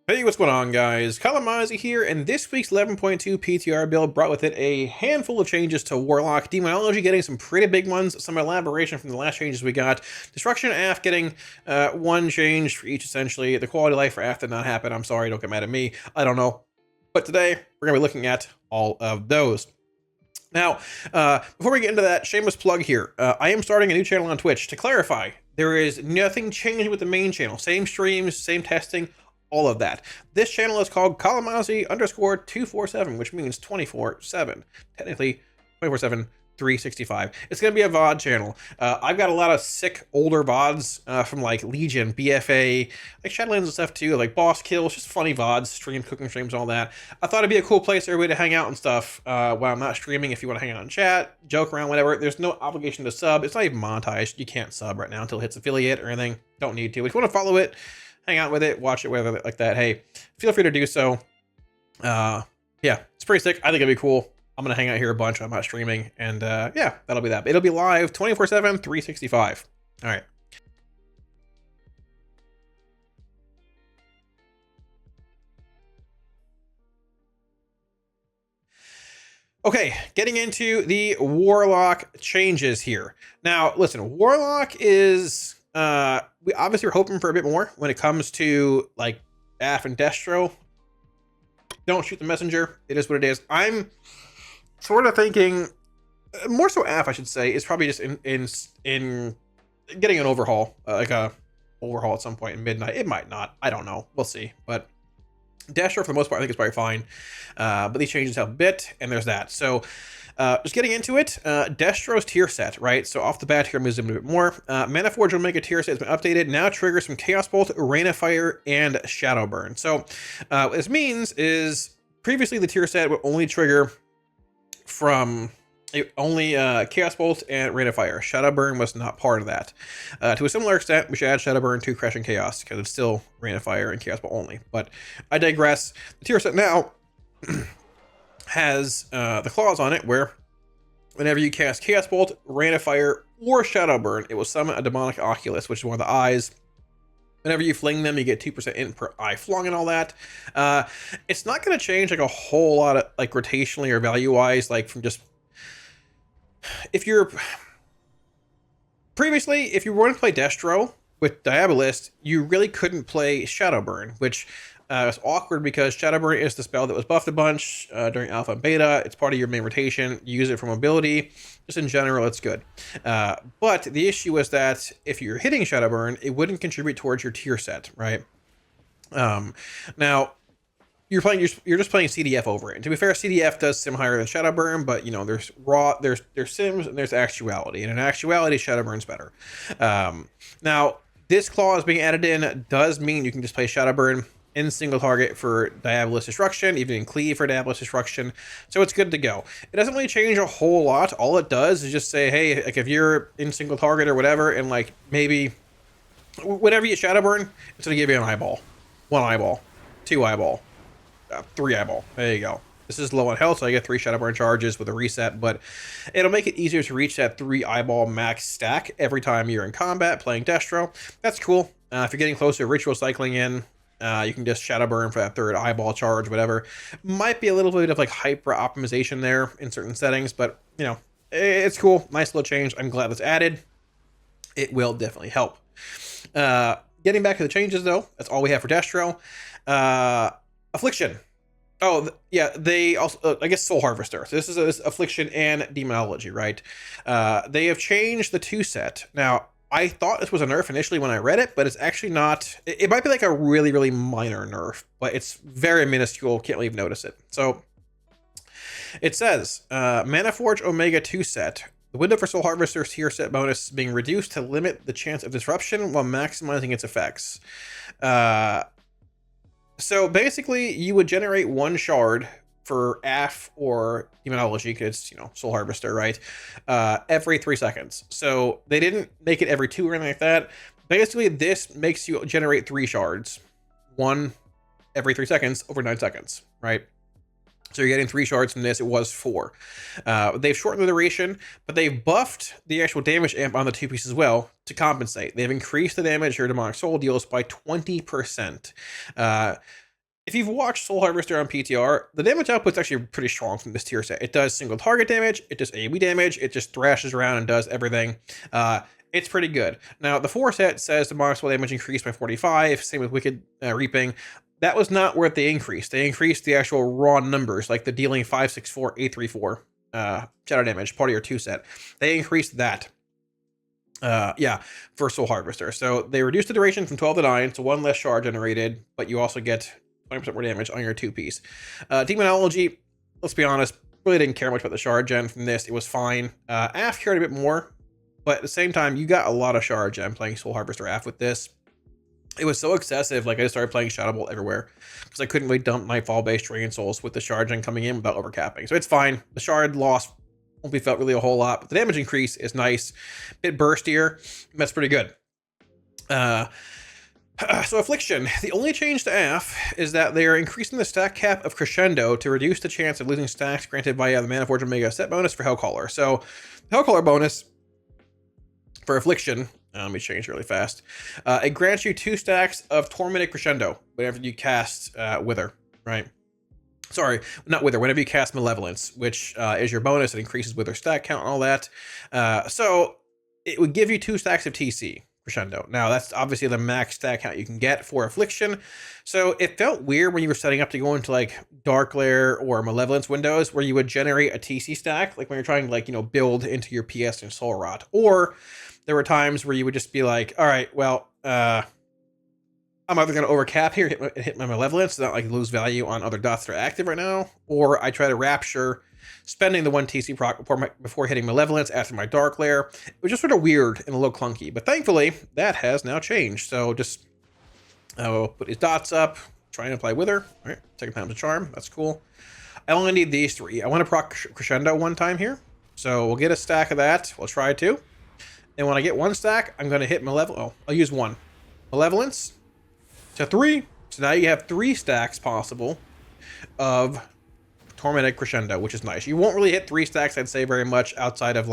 Hey, what's going on, guys? Kalamazi here, and this week's 11.2 PTR build brought with it a handful of changes to Warlock, Demonology getting some pretty big ones, some elaboration from the last changes we got, Destruction and AF getting one change for each, essentially. The quality of life for AF did not happen. I'm sorry, don't get mad at me. I don't know. But today, we're going to be looking at all of those. Now, before we get into that, shameless plug here. I am starting a new channel on Twitch. To clarify, there is nothing changing with the main channel. Same streams, same testing, all of that. This channel is called Kalamazi _247, which means 24/7. Technically, 24/7, 365. It's going to be a VOD channel. I've got a lot of sick older VODs from like Legion, BFA, like Shadowlands and stuff too, like boss kills, just funny VODs, streams, cooking streams, all that. I thought it'd be a cool place for everybody to hang out and stuff while I'm not streaming. If you want to hang out and chat, joke around, whatever. There's no obligation to sub. It's not even monetized. You can't sub right now until it hits affiliate or anything. Don't need to. If you want to follow it, hang out with it, watch it, whatever like that, hey, feel free to do so. Yeah, it's pretty sick. I think it'd be cool. I'm gonna hang out here a bunch. I'm not streaming, and yeah, that'll be that. It'll be live 24/7, 365. All right. Okay, getting into the Warlock changes here. Now, listen, Warlock is we obviously are hoping for a bit more when it comes to like AF and Destro. Don't shoot the messenger. It is what it is. I'm sort of thinking more so AF, I should say, is probably just in getting an overhaul, like a overhaul at some point in midnight. It might not. I don't know. We'll see. But Destro, for the most part, I think it's probably fine. But these changes help a bit, and there's that. So just getting into it, Destro's tier set, right? So off the bat here, moves in a bit more. Mana Forge Omega tier set has been updated. Now triggers from Chaos Bolt, Rain of Fire, and Shadow Burn. So what this means is previously the tier set would only trigger from only Chaos Bolt and Rain of Fire. Shadow Burn was not part of that. To a similar extent, we should add Shadow Burn to Crushing Chaos because it's still Rain of Fire and Chaos Bolt only. But I digress. The tier set now has the clause on it where whenever you cast Chaos Bolt, Rain of Fire, or Shadow Burn, it will summon a Demonic Oculus, which is one of the eyes. Whenever you fling them, you get 2% int per eye flung and all that. It's not going to change like a whole lot of like rotationally or value-wise, like from just if you're previously, if you wanted to play Destro with Diabolist, you really couldn't play Shadowburn, which is awkward because Shadowburn is the spell that was buffed a bunch during Alpha and Beta. It's part of your main rotation. You use it for mobility. Just in general, it's good. But the issue is that if you're hitting Shadowburn, it wouldn't contribute towards your tier set, right? Now, you're just playing CDF over it. And to be fair, CDF does sim higher than Shadowburn, but you know there's sims and there's actuality, and in actuality, Shadowburn's better. Now, this clause being added in does mean you can just play Shadowburn in single target for Diabolist Destruction, even in Cleave for Diabolist Destruction, so it's good to go. It doesn't really change a whole lot. All it does is just say, hey, like if you're in single target or whatever, and like maybe whenever you Shadowburn, it's gonna give you an eyeball, 1 eyeball, 2 eyeball, 3 eyeball. There you go. This is low on health, so I get 3 Shadowburn charges with a reset, but it'll make it easier to reach that 3 eyeball max stack every time you're in combat playing Destro. That's cool. If you're getting close to ritual cycling in, you can just Shadowburn for that 3rd eyeball charge, whatever. Might be a little bit of like hyper optimization there in certain settings, but you know, it's cool. Nice little change. I'm glad it's added. It will definitely help. Getting back to the changes though, that's all we have for Destro. Affliction. Oh, yeah, they also, I guess Soul Harvester. So this is Affliction and Demonology, right? They have changed the 2 set. Now, I thought this was a nerf initially when I read it, but it's actually not. It might be like a really, really minor nerf, but it's very minuscule. Can't even notice it. So it says, Mana Forge Omega 2 set. The window for Soul Harvester's tier set bonus is being reduced to limit the chance of disruption while maximizing its effects. So basically, you would generate 1 shard for AF or Demonology, because, you know, Soul Harvester, right? Every 3 seconds. So they didn't make it every 2 or anything like that. Basically, this makes you generate 3 shards. 1 every 3 seconds over 9 seconds, right? So you're getting 3 shards from this. It was 4. They've shortened the duration, but they've buffed the actual damage amp on the 2 pieces as well to compensate. They've increased the damage your Demonic Soul deals by 20%. if you've watched Soul Harvester on PTR, the damage output's actually pretty strong from this tier set. It does single target damage, it does AoE damage, it just thrashes around and does everything. It's pretty good. Now, the 4 set says the monster spell damage increased by 45, same with Wicked Reaping. That was not worth the increase. They increased the actual raw numbers, like the dealing 564, 834 shadow damage, part of your 2 set. They increased that. Yeah, for Soul Harvester. So they reduced the duration from 12 to 9, so 1 less shard generated, but you also get 20% more damage on your 2-piece. Demonology, let's be honest, really didn't care much about the shard gen from this. It was fine. AF cared a bit more, but at the same time, you got a lot of shard gen playing Soul Harvester AF with this. It was so excessive, like I just started playing Shadow Bolt everywhere because I couldn't really dump Nightfall-based Dragon Souls with the shard gen coming in without overcapping. So it's fine. The shard loss won't be felt really a whole lot, but the damage increase is nice. Bit burstier. That's pretty good. So Affliction, the only change to AF is that they are increasing the stack cap of Crescendo to reduce the chance of losing stacks granted via the Mana Forge Omega set bonus for Hellcaller. So the Hellcaller bonus for Affliction, let me change really fast. It grants you 2 stacks of Tormented Crescendo whenever you cast Wither, right? Sorry, not Wither, whenever you cast Malevolence, which is your bonus. It increases Wither stack count and all that. So it would give you 2 stacks of TC Crescendo. Now, that's obviously the max stack count you can get for Affliction. So it felt weird when you were setting up to go into like Dark Lair or Malevolence windows where you would generate a TC stack, like when you're trying to like, build into your PS and Soul Rot. Or there were times where you would just be like, all right, well, I'm either going to overcap here, hit my Malevolence, so not like lose value on other dots that are active right now, or I try to Rapture, spending the 1 TC proc before hitting Malevolence after my Dark Lair. It was just sort of weird and a little clunky, but thankfully, that has now changed. So just put his dots up, try and apply Wither. All right, second time's a charm. That's cool. I only need these 3. I want to proc Crescendo 1 time here, so we'll get a stack of that. We'll try 2. And when I get 1 stack, I'm going to hit Malevolence. Oh, I'll use 1. Malevolence to 3. So now you have 3 stacks possible of Tormented Crescendo, which is nice. You won't really hit 3 stacks, I'd say, very much outside of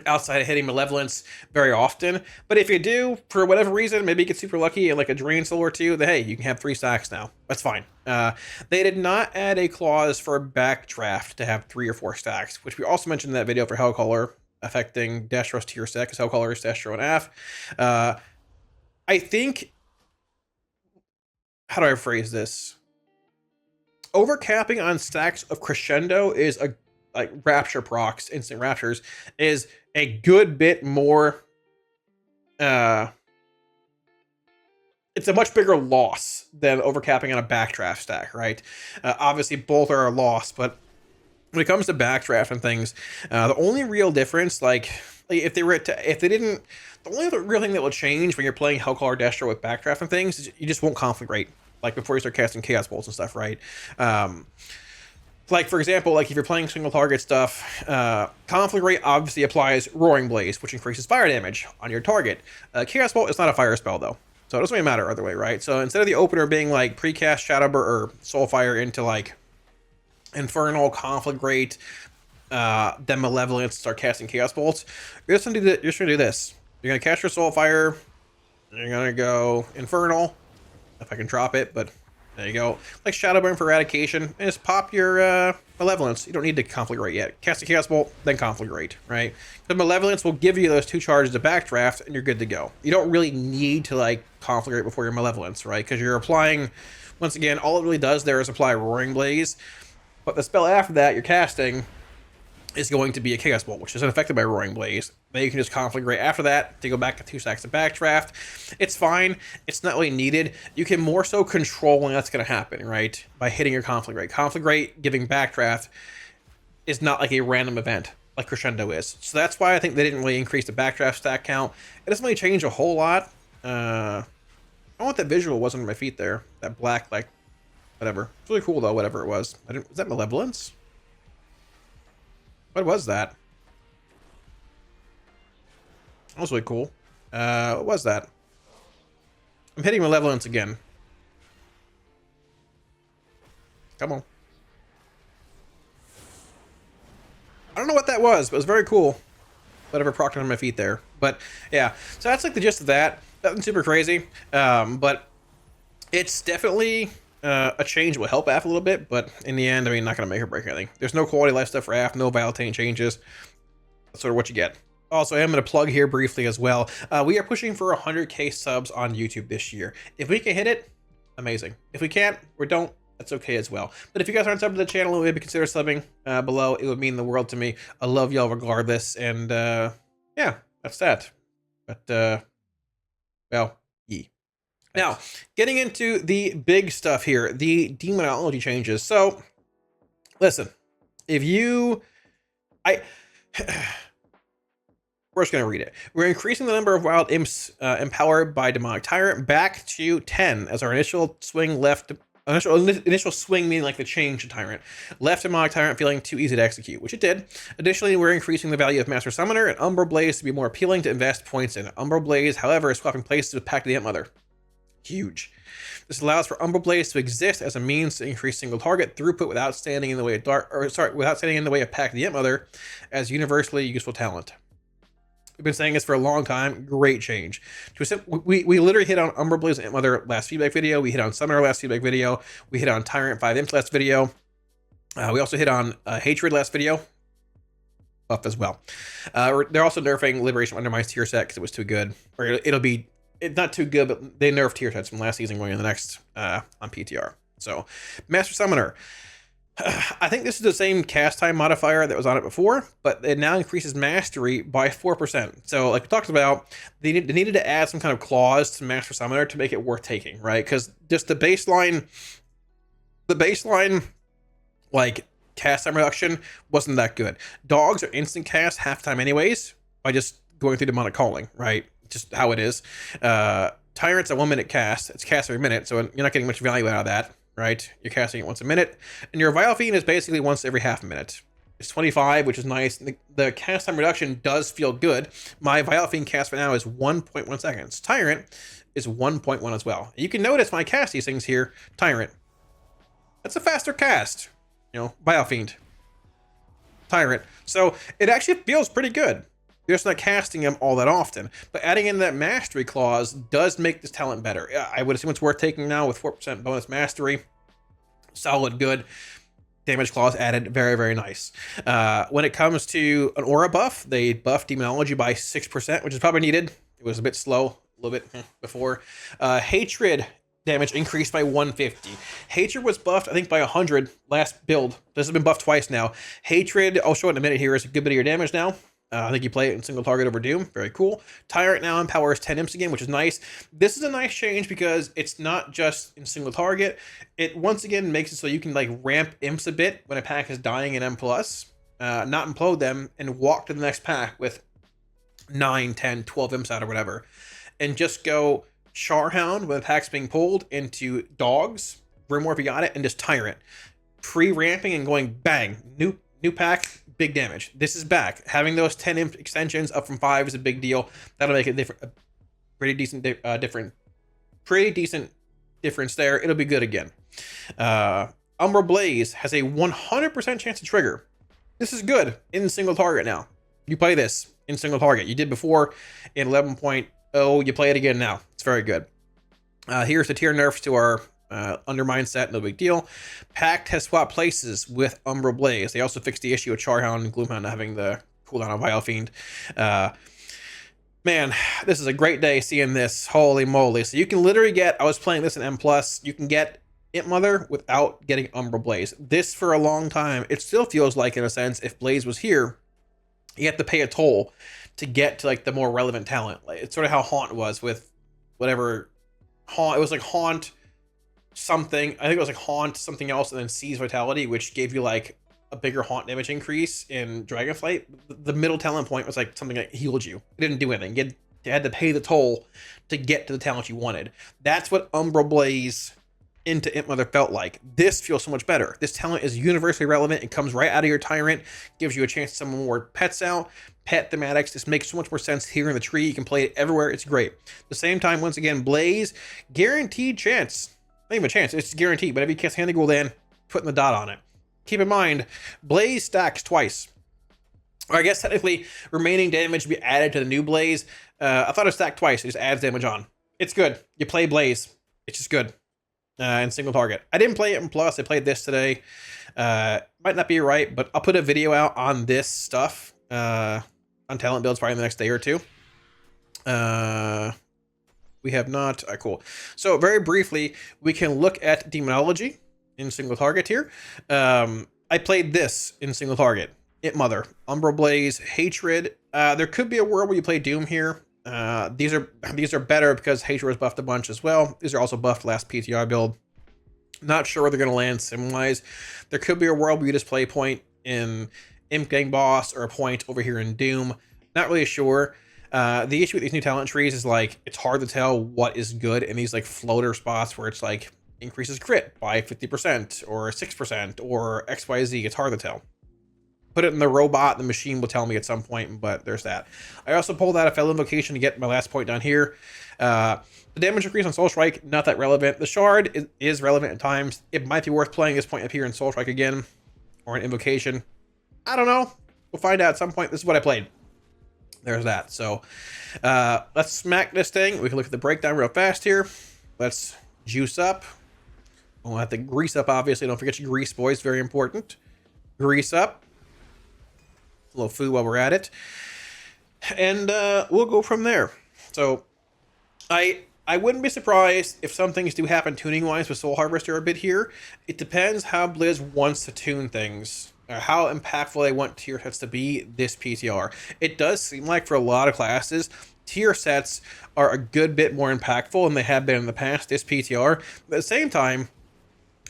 outside of hitting Malevolence very often. But if you do, for whatever reason, maybe you get super lucky and like a Drain Soul or 2, then hey, you can have 3 stacks now. That's fine. They did not add a clause for Backdraft to have 3 or 4 stacks, which we also mentioned in that video for Hellcaller, affecting Destro's tier set, because Hellcaller is Destro and AF. I think, how do I phrase this? Overcapping on stacks of Crescendo is like Rapture procs, instant Raptures, is a good bit more, it's a much bigger loss than overcapping on a Backdraft stack, right? Obviously both are a loss, but when it comes to Backdraft and things, the only real difference, like if they didn't, the only other real thing that will change when you're playing Hellcaller Destro with Backdraft and things is you just won't conflagrate, like before you start casting Chaos Bolts and stuff, right? Like for example, like if you're playing single target stuff, Conflagrate obviously applies Roaring Blaze, which increases fire damage on your target. Chaos Bolt is not a fire spell though, so it doesn't really matter either way, right? So instead of the opener being like precast Shadowburn or Soulfire into like Infernal, Conflagrate, then Malevolence, start casting Chaos Bolts, you're just gonna do this. You're gonna cast your Soulfire, you're gonna go Infernal, if I can drop it, but there you go. Like Shadowburn for Eradication, and just pop your Malevolence. You don't need to Conflagrate yet. Cast a Chaos Bolt, then Conflagrate, right? The Malevolence will give you those 2 charges of Backdraft, and you're good to go. You don't really need to like Conflagrate before your Malevolence, right? Because you're applying, once again, all it really does there is apply Roaring Blaze, but the spell after that you're casting is going to be a Chaos Bolt, which isn't affected by Roaring Blaze. Then you can just Conflagrate after that to go back to 2 stacks of Backdraft. It's fine. It's not really needed. You can more so control when that's going to happen, right? By hitting your Conflagrate. Conflagrate giving Backdraft is not like a random event like Crescendo is. So that's why I think they didn't really increase the Backdraft stack count. It doesn't really change a whole lot. I don't know what that visual was under my feet there. That black, like, whatever. It's really cool though, whatever it was. Was that Malevolence? What was that? That was really cool. What was that? I'm hitting Malevolence again. Come on. I don't know what that was, but it was very cool. Whatever procced on my feet there. But yeah, so that's like the gist of that. Nothing super crazy. But It's definitely a change will help AF a little bit, but in the end, I mean, not going to make or break anything. There's no quality life stuff for AF, no Valentine changes. That's sort of what you get. Also, I am going to plug here briefly as well. We are pushing for 100K subs on YouTube this year. If we can hit it, amazing. If we can't or don't, that's okay as well. But if you guys aren't subbed to the channel, maybe consider subbing below. It would mean the world to me. I love y'all regardless. And yeah, that's that. But, well, yee. Now, getting into the big stuff here, the demonology changes. So, listen, if you... We're just going to read it. We're increasing the number of wild imps empowered by Demonic Tyrant back to 10 as our initial swing left... Initial swing meaning like the change to Tyrant. Left Demonic Tyrant feeling too easy to execute, which it did. Additionally, we're increasing the value of Master Summoner and Umbral Blaze to be more appealing to invest points in. Umbral Blaze, however, is swapping places with Pact of the Imp Mother. Huge. This allows for Umbral Blaze to exist as a means to increase single target throughput without standing in the way of without standing in the way of Pact of the Imp Mother as universally useful talent. We've been saying this for a long time. Great change. We literally hit on Umbral Blaze and Imp Mother last feedback video. We hit on Summoner last feedback video. We hit on Tyrant 5 Imps last video. We also hit on Hatred last video. Buff as well. They're also nerfing Liberation Undermines tier set because it was too good. Or it's not too good, but they nerfed tier sets from last season going into the next on PTR. So, Master Summoner. I think this is the same cast time modifier that was on it before, but it now increases mastery by 4%. So, like we talked about, they needed to add some kind of clause to Master Summoner to make it worth taking, right? Because just the baseline, like, cast time reduction wasn't that good. Dogs are instant cast half time anyways by just going through demonic calling, right? Just how it is. Tyrant's a 1 minute cast. It's cast every minute, so you're not getting much value out of that, right? You're casting it once a minute. And your Vile Fiend is basically once every half a minute. It's 25, which is nice. The cast time reduction does feel good. My Vile Fiend cast right now is 1.1 seconds. Tyrant is 1.1 as well. You can notice when I cast these things here, Tyrant. That's a faster cast. You know, Vile Fiend. Tyrant. So it actually feels pretty good. You're just not casting them all that often. But adding in that mastery clause does make this talent better. I would assume it's worth taking now with 4% bonus mastery. Solid, good. Damage clause added, very, very nice. When it comes to an aura buff, they buffed Demonology by 6%, which is probably needed. It was a bit slow, a little bit before. Hatred damage increased by 150. Hatred was buffed, I think, by 100 last build. This has been buffed twice now. Hatred, I'll show it in a minute here, is a good bit of your damage now. I think you play it in single target over Doom. Very cool. Tyrant now empowers 10 imps again, which is nice. This is a nice change because it's not just in single target. It once again makes it so you can like ramp imps a bit when a pack is dying in M+, not implode them, and walk to the next pack with 9, 10, 12 imps out or whatever. And just go Charhound when the pack's being pulled into Dogs, Grimoire if you got it, and just Tyrant. Pre-ramping and going bang. New pack. Big damage. This is back. Having those 10 imp extensions up from 5 is a big deal. That'll make a pretty decent difference there. It'll be good again. Umbral Blaze has a 100% chance to trigger. This is good in single target now. You play this in single target. You did before in 11.0. You play it again now. It's very good. Here's the tier nerfs to our Undermine set, no big deal. Pact has swapped places with Umbral Blaze. They also fixed the issue of Charhound and Gloomhound not having the cooldown on Vile Fiend. Man, this is a great day seeing this. Holy moly. So you can literally get, I was playing this in M+, you can get Imp Mother without getting Umbral Blaze. This for a long time, it still feels like, in a sense, if Blaze was here, you have to pay a toll to get to like the more relevant talent. Like, it's sort of how Haunt was with whatever Haunt, it was like Haunt something, I think it was like Haunt something else, and then Seize Vitality, which gave you like a bigger Haunt damage increase in Dragonflight. The middle talent point was like something that healed you. It didn't do anything. You had to pay the toll to get to the talent you wanted. That's what Umbral Blaze into Imp Mother felt like. This feels so much better. This talent is universally relevant. It comes right out of your Tyrant, gives you a chance to summon more pets out. Pet thematics, this makes so much more sense here in the tree. You can play it everywhere. It's great. At the same time, once again, Blaze, guaranteed chance. Not even a chance, it's guaranteed, but if you cast Handy Gul'dan, putting the dot on it. Keep in mind, Blaze stacks twice. Or I guess technically, remaining damage to be added to the new Blaze. I thought it stacked twice, it just adds damage on. It's good. You play Blaze, it's just good. in single target. I didn't play it in Plus. I played this today. Might not be right, but I'll put a video out on this stuff on talent builds probably in the next day or two. We have not. Cool. So very briefly, we can look at Demonology in single target here. I played this in single target. It Mother, Umbral Blaze, Hatred. There could be a world where you play Doom here. These are better because Hatred was buffed a bunch as well. These are also buffed last PTR build. Not sure where they're going to land sim-wise. There could be a world where you just play a point in Imp Gang Boss or a point over here in Doom. Not really sure. The issue with these new talent trees is like it's hard to tell what is good in these like floater spots where it's like increases crit by 50% or 6% or XYZ. It's hard to tell. Put it in the robot, the machine will tell me at some point, but there's that. I also pulled out a Fellow Invocation to get my last point down here. The damage increase on Soul Strike, not that relevant. The Shard is relevant at times. It might be worth playing this point up here in Soul Strike again, or an Invocation. I don't know. We'll find out at some point. This is what I played. There's that. So let's smack this thing. We can look at the breakdown real fast here. Let's juice up. We'll have to grease up, obviously. Don't forget your grease, boys. Very important. Grease up. A little food while we're at it. And we'll go from there. So I wouldn't be surprised if some things do happen tuning-wise with Soul Harvester a bit here. It depends how Blizz wants to tune things, or how impactful they want tier sets to be this PTR. It does seem like for a lot of classes, tier sets are a good bit more impactful than they have been in the past this PTR. But at the same time,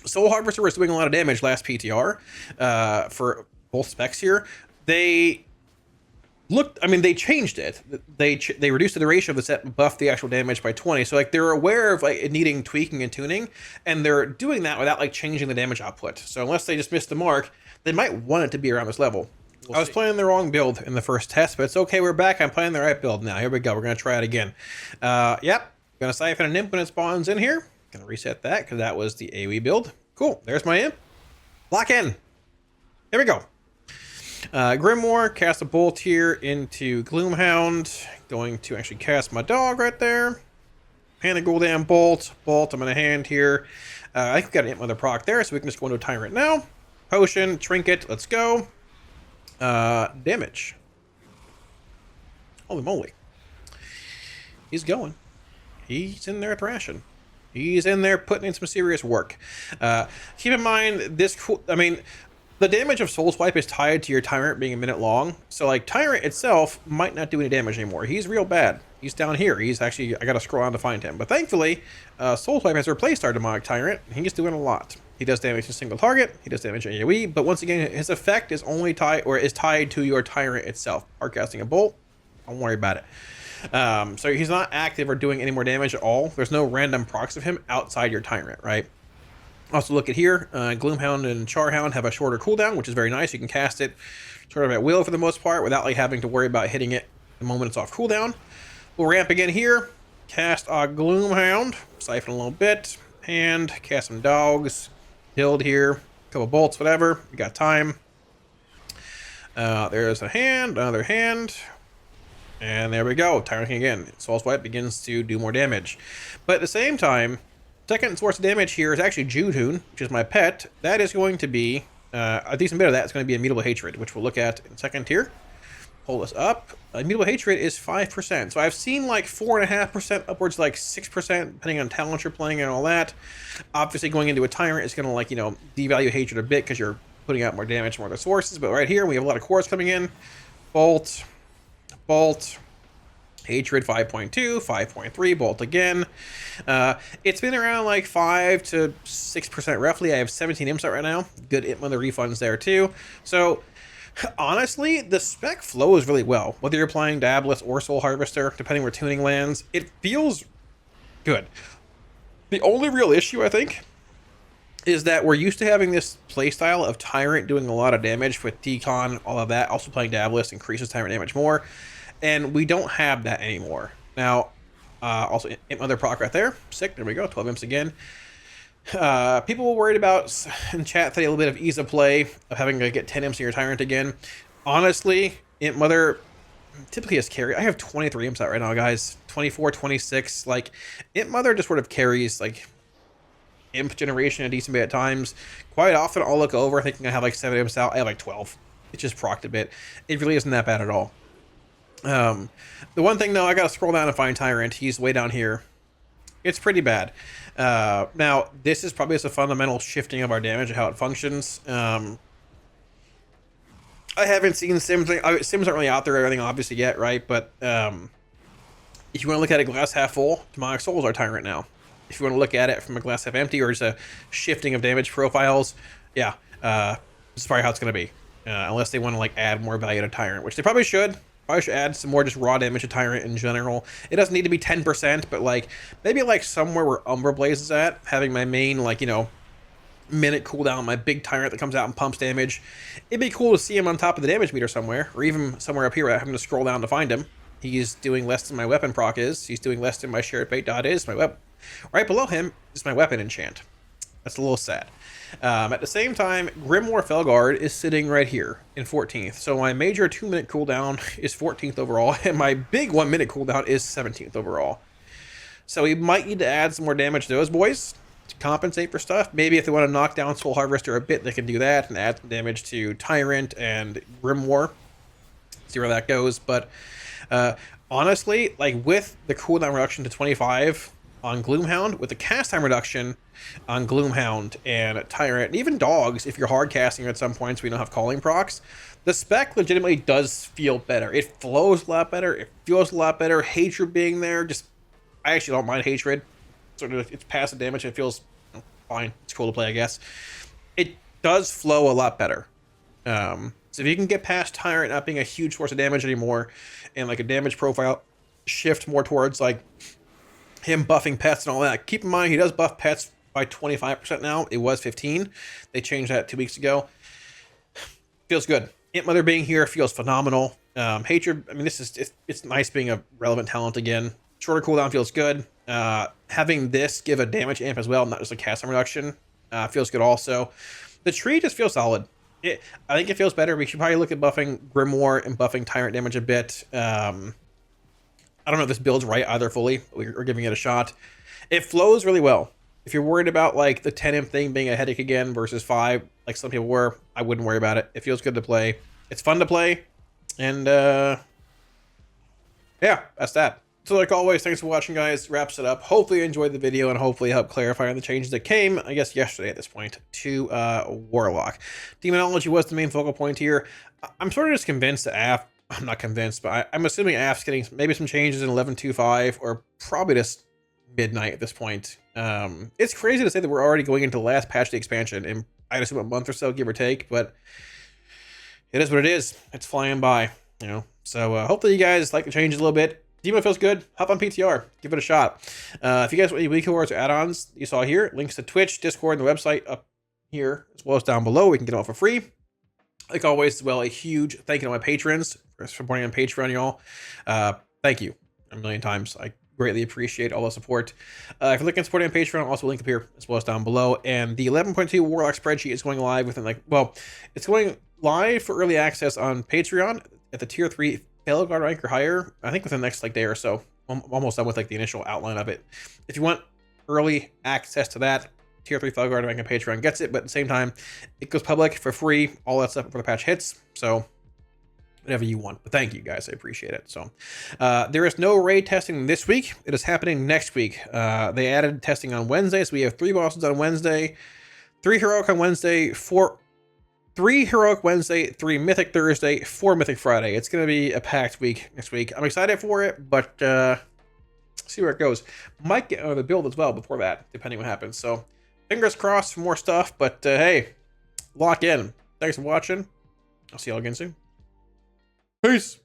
Soul Harvester was doing a lot of damage last PTR for both specs here. They changed it. They reduced the duration of the set and buffed the actual damage by 20. So like they're aware of like it needing tweaking and tuning, and they're doing that without like changing the damage output. So unless they just missed the mark, they might want it to be around this level. I was playing the wrong build in the first test, but it's okay. We're back. I'm playing the right build now. Here we go. We're gonna try it again. Yep. Gonna siphon an imp when it spawns in here. Gonna reset that because that was the AoE build. Cool. There's my imp. Lock in. Here we go. Grimoire, cast a bolt here into Gloomhound. Going to actually cast my dog right there. Hand a Gul'dan bolt. I'm going to hand here. I think we've got an Imp Mother proc there, so we can just go into a Tyrant now. Potion, Trinket, let's go. Damage. Holy moly. He's going. He's in there thrashing. He's in there putting in some serious work. Keep in mind, the damage of Soul Swipe is tied to your Tyrant being a minute long. So, like, Tyrant itself might not do any damage anymore. He's real bad. He's down here. He's actually... I gotta scroll on to find him. But thankfully, Soul Swipe has replaced our Demonic Tyrant. He's doing a lot. He does damage to single target. He does damage to AoE. But once again, his effect is only tied to your Tyrant itself. Are casting a bolt. Don't worry about it. So he's not active or doing any more damage at all. There's no random procs of him outside your Tyrant, right? Also look at here, Gloomhound and Charhound have a shorter cooldown, which is very nice. You can cast it sort of at will for the most part without like having to worry about hitting it the moment it's off cooldown. We'll ramp again here, cast a Gloomhound, siphon a little bit, and cast some dogs, build here, a couple bolts, whatever, we got time. There's a hand, another hand, and there we go, Tyrant King again. Soul Swipe begins to do more damage. But at the same time, second source of damage here is actually Judhoon, which is my pet. That is going to be, a decent bit of that is going to be Immutable Hatred, which we'll look at in a second here. Pull this up. Immutable Hatred is 5%. So I've seen like 4.5%, upwards like 6%, depending on talent you're playing and all that. Obviously going into a Tyrant is going to like, devalue Hatred a bit because you're putting out more damage from other sources. But right here, we have a lot of cores coming in. Bolt. Hatred 5.2, 5.3, Bolt again. It's been around like 5 to 6% roughly. I have 17 imps out right now. Good Imp Mother refunds there too. So honestly, the spec flows really well. Whether you're playing Dabless or Soul Harvester, depending where tuning lands, it feels good. The only real issue, I think, is that we're used to having this playstyle of Tyrant doing a lot of damage with Decon, all of that. Also playing Dabless increases Tyrant damage more. And we don't have that anymore. Now, also, Imp Mother proc right there. Sick. There we go. 12 imps again. People were worried about, in chat today, a little bit of ease of play, of having to get 10 imps in your Tyrant again. Honestly, Imp Mother typically has carry. I have 23 imps out right now, guys. 24, 26. Like, Imp Mother just sort of carries, like, imp generation a decent bit at times. Quite often I'll look over thinking I have like 7 imps out. I have like 12. It's just procced a bit. It really isn't that bad at all. The one thing though, I gotta scroll down and find Tyrant. He's way down here. It's pretty bad. Now, this is probably just a fundamental shifting of our damage and how it functions. I haven't seen Sims. Sims aren't really out there or anything obviously yet, right? But if you want to look at it glass half full, Demonic Souls are Tyrant now. If you want to look at it from a glass half empty or just a shifting of damage profiles, yeah, this is probably how it's going to be. Unless they want to like add more value to Tyrant, which they probably should. Probably should add some more just raw damage to Tyrant in general. It doesn't need to be 10%, but like maybe like somewhere where Umbra Blaze is at, having my main like, you know, minute cooldown, my big Tyrant that comes out and pumps damage. It'd be cool to see him on top of the damage meter somewhere, or even somewhere up here without having to scroll down to find him. He's doing less than my weapon proc is. He's doing less than my shared fate dot is. My weapon right below him is my weapon enchant. That's a little sad. At the same time, Grimoire Felguard is sitting right here in 14th. So my major 2-minute cooldown is 14th overall, and my big 1-minute cooldown is 17th overall. So we might need to add some more damage to those boys to compensate for stuff. Maybe if they want to knock down Soul Harvester a bit, they can do that and add some damage to Tyrant and Grimoire. See where that goes. But honestly, like with the cooldown reduction to 25 on Gloomhound, with the cast time reduction on Gloomhound and Tyrant, and even Dogs, if you're hard casting at some points we don't have calling procs, the spec legitimately does feel better. It flows a lot better. It feels a lot better. Hatred being there, just I actually don't mind Hatred. Sort of, it's passive damage. It feels fine. It's cool to play, I guess. It does flow a lot better. So if you can get past Tyrant not being a huge source of damage anymore, and like a damage profile shift more towards like him buffing pets and all that. Keep in mind he does buff pets by 25% now. It was 15. They changed that 2 weeks ago. Feels good. Ant Mother being here feels phenomenal. Hatred, I mean, this is it's nice being a relevant talent again. Shorter cooldown feels good. Having this give a damage amp as well, not just a cast time reduction, feels good also. The tree just feels solid. I think it feels better. We should probably look at buffing Grimoire and buffing Tyrant damage a bit. I don't know if this build's right either fully. We're giving it a shot. It flows really well. If you're worried about like the 10 imp thing being a headache again versus 5, like some people were, I wouldn't worry about it. It feels good to play. It's fun to play. And yeah, that's that. So like always, thanks for watching, guys. Wraps it up. Hopefully you enjoyed the video and hopefully helped clarify on the changes that came, I guess, yesterday at this point to Warlock. Demonology was the main focal point here. I'm sort of just convinced that AF, I'm not convinced, but I'm assuming AF's getting maybe some changes in 11.2.5 or probably just midnight at this point. It's crazy to say that we're already going into the last patch of the expansion in, I'd assume, a month or so, give or take, but it is what it is. It's flying by, you know. So hopefully you guys like the changes a little bit. Demo feels good. Hop on PTR. Give it a shot. If you guys want any weekly rewards or add-ons you saw here, links to Twitch, Discord, and the website up here, as well as down below. We can get them all for free. Like always, as well, a huge thank you to my patrons for supporting on Patreon, y'all. Thank you a million times. I greatly appreciate all the support. If you're looking at supporting on Patreon, I'll also link up here as well as down below. And the 11.2 Warlock spreadsheet is going live within it's going live for early access on Patreon at the tier 3 Felguard rank or higher, I think within the next day or so. I'm almost done with like the initial outline of it. If you want early access to that, tier 3 Felguard rank on Patreon gets it, but at the same time, it goes public for free, all that stuff before the patch hits. So whatever you want. But thank you guys, I appreciate it. So there is no raid testing this week. It is happening next week. They added testing on Wednesday, so we have 3 bosses on Wednesday, 3 heroic on Wednesday, 3 heroic Wednesday, 3 mythic Thursday, 4 mythic Friday. It's going to be a packed week next week. I'm excited for it, but see where it goes. Might get the build as well before that, depending what happens. So fingers crossed for more stuff, but hey, lock in. Thanks for watching. I'll see y'all again soon. Peace.